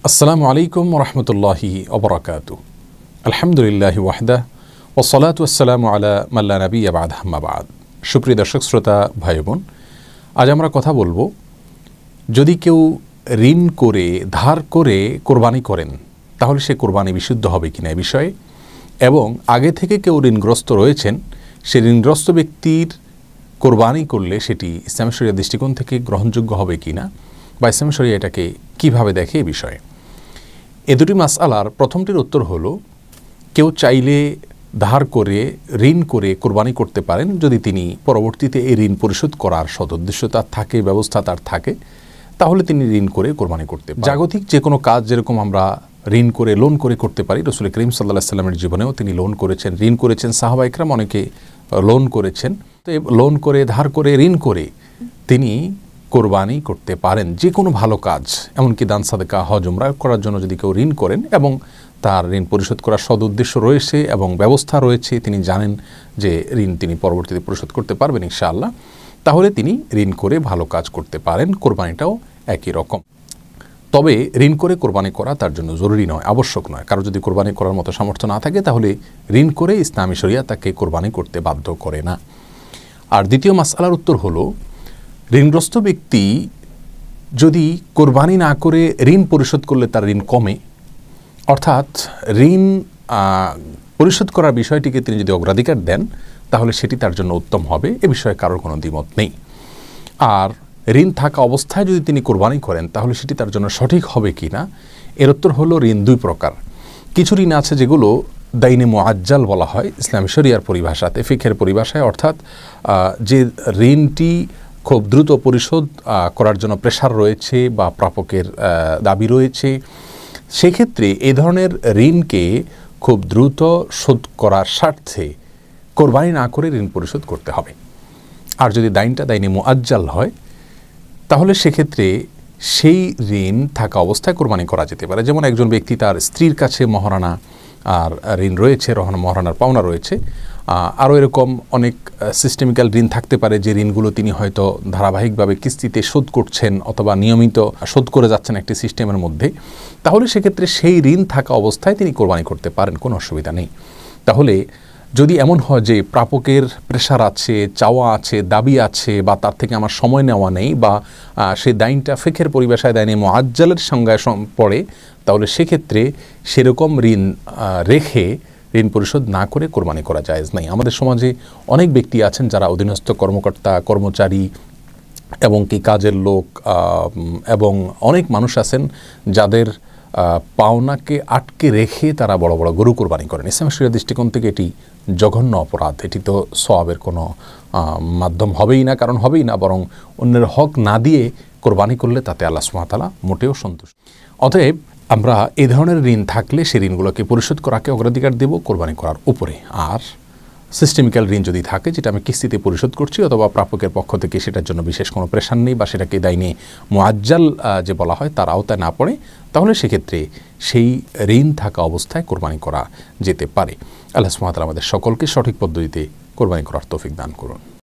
আসসালামু আলাইকুম ওরহমতুল্লাহি ওবরাকাতু। আলহামদুলিল্লাহি ওয়াহদা ওয়াসসালাতু ওয়াসসালামু আলা মান লা নাবিয়্যা বা'দাহু আম্মা বা'দ। সুপ্রিয় দর্শক শ্রোতা ভাই বোন, আজ আমরা কথা বলবো যদি কেউ ঋণ করে ধার করে কোরবানি করেন তাহলে সে কোরবানি বিশুদ্ধ হবে কিনা এই বিষয়ে, এবং আগে থেকে কেউ ঋণগ্রস্ত রয়েছেন সে ঋণগ্রস্ত ব্যক্তির কোরবানি করলে সেটি ইসলামী শরিয়ার দৃষ্টিকোণ থেকে গ্রহণযোগ্য হবে কিনা বা ইসলামী শরিয়া এটাকে কীভাবে দেখে এই বিষয়ে। এ দুটি মাসআলার প্রথমটির উত্তর হলো, কেউ চাইলে ধার করে ঋণ করে কোরবানি করতে পারেন যদি তিনি পরবর্তীতে এই ঋণ পরিশোধ করার সদুদ্দেশ্য তার থাকে, ব্যবস্থা তার থাকে, তাহলে তিনি ঋণ করে কোরবানি করতে পারেন। জাগতিক যে কোনো কাজ যেরকম আমরা ঋণ করে লোন করে করতে পারি, রাসূল করিম সাল্লাল্লাহু আলাইহি ওয়াসাল্লামের জীবনেও তিনি লোন করেছেন, ঋণ করেছেন, সাহাবা ইকরাম অনেকে লোন করেছেন। তো লোন করে ধার করে ঋণ করে তিনি কোরবানি করতে পারেন যে কোনো ভালো কাজ, এমনকি দান সাদকা হজ উমরা করার জন্য যদি কেউ ঋণ করেন এবং তার ঋণ পরিশোধ করার সদুদ্দেশ্য রয়েছে এবং ব্যবস্থা রয়েছে, তিনি জানেন যে ঋণ তিনি পরবর্তীতে পরিশোধ করতে পারবেন ইনশাআল্লাহ, তাহলে তিনি ঋণ করে ভালো কাজ করতে পারেন। কোরবানিটাও একই রকম। তবে ঋণ করে কোরবানি করা তার জন্য জরুরি নয়, আবশ্যক নয়। কারো যদি কোরবানি করার মতো সামর্থ্য না থাকে তাহলে ঋণ করে ইসলামী শরিয়া তাকে কোরবানি করতে বাধ্য করে না। আর দ্বিতীয় মাসআলার উত্তর হলো, ঋণগ্রস্ত ব্যক্তি যদি কোরবানি না করে ঋণ পরিশোধ করলে তার ঋণ কমে, অর্থাৎ ঋণ পরিশোধ করার বিষয়টিকে তিনি যদি অগ্রাধিকার দেন তাহলে সেটি তার জন্য উত্তম হবে, এ বিষয়ে কারোর কোনো দ্বিমত নেই। আর ঋণ থাকা অবস্থায় যদি তিনি কোরবানি করেন তাহলে সেটি তার জন্য সঠিক হবে কি না, এর উত্তর হলো, ঋণ দুই প্রকার। কিছু ঋণ আছে যেগুলো দাইনে মুআজ্জাল বলা হয় ইসলামী শরিয়ার পরিভাষাতে, ফিকহের পরিভাষায়, অর্থাৎ যে ঋণটি খুব দ্রুত পরিশোধ করার জন্য প্রেশার রয়েছে বা প্রাপকের দাবি রয়েছে, সেক্ষেত্রে এ ধরনের ঋণকে খুব দ্রুত শোধ করার স্বার্থে কোরবানি না করে ঋণ পরিশোধ করতে হবে। আর যদি দাইনে মুআজ্জাল হয় তাহলে সেক্ষেত্রে সেই ঋণ থাকা অবস্থায় কোরবানি করা যেতে পারে। যেমন একজন ব্যক্তি তার স্ত্রীর কাছে মহারানা আর ঋণ রয়েছে, মহারানার পাওনা রয়েছে, আরও এরকম অনেক সিস্টেমিক্যাল ঋণ থাকতে পারে যে ঋণগুলো তিনি হয়তো ধারাবাহিকভাবে কিস্তিতে শোধ করছেন অথবা নিয়মিত শোধ করে যাচ্ছেন একটি সিস্টেমের মধ্যে, তাহলে সেক্ষেত্রে সেই ঋণ থাকা অবস্থায় তিনি কোরবানি করতে পারেন, কোনো অসুবিধা নেই। তাহলে যদি এমন হয় যে প্রাপকের প্রেশার আছে, চাওয়া আছে, দাবি আছে, বা তার থেকে আমার সময় নেওয়া নেই, বা সেই দাইনটা ফিকহের পরিভাষায় দাইনে মুআজ্জালের সংজ্ঞায় পড়ে, তাহলে সেক্ষেত্রে সেরকম ঋণ রেখে ঋণ পরিশোধ না করে কোরবানি করা জায়েজ নাই। আমাদের সমাজে অনেক ব্যক্তি আছেন যারা অধীনস্থ কর্মকর্তা, কর্মচারী এবং কি কাজের লোক, এবং অনেক মানুষ আছেন যাদের পাওনাকে আটকে রেখে তারা বড় বড় গরু কোরবানি করেন। ইসলামী শরিয়ার দৃষ্টিকোণ থেকে এটি জঘন্য অপরাধ। এটি তো সওয়াবের কোনো মাধ্যম হবেই না, কারণ হবেই না, বরং অন্যের হক না দিয়ে কোরবানি করলে তাতে আল্লাহ সুবহানাহু ওয়া তাআলা মোটেও সন্তুষ্ট। অতএব আমরা এই ধরনের ঋণ থাকলে সেই ঋণগুলোকে পরিশোধ করাকে অগ্রাধিকার দেব কোরবানি করার উপরে। আর সিস্টেমিক্যাল ঋণ যদি থাকে, যেটা আমি কিস্তিতে পরিশোধ করছি অথবা প্রাপকের পক্ষ থেকে সেটার জন্য বিশেষ কোনো প্রেশার নেই, বা সেটাকে দাইনে মুআজ্জাল যে বলা হয় তার আওতায় না পড়ে, তাহলে সেক্ষেত্রে সেই ঋণ থাকা অবস্থায় কোরবানি করা যেতে পারে। আল্লাহ সুবহানাহু ওয়া তাআলা আমাদের সকলকে সঠিক পদ্ধতিতে কোরবানি করার তৌফিক দান করুন।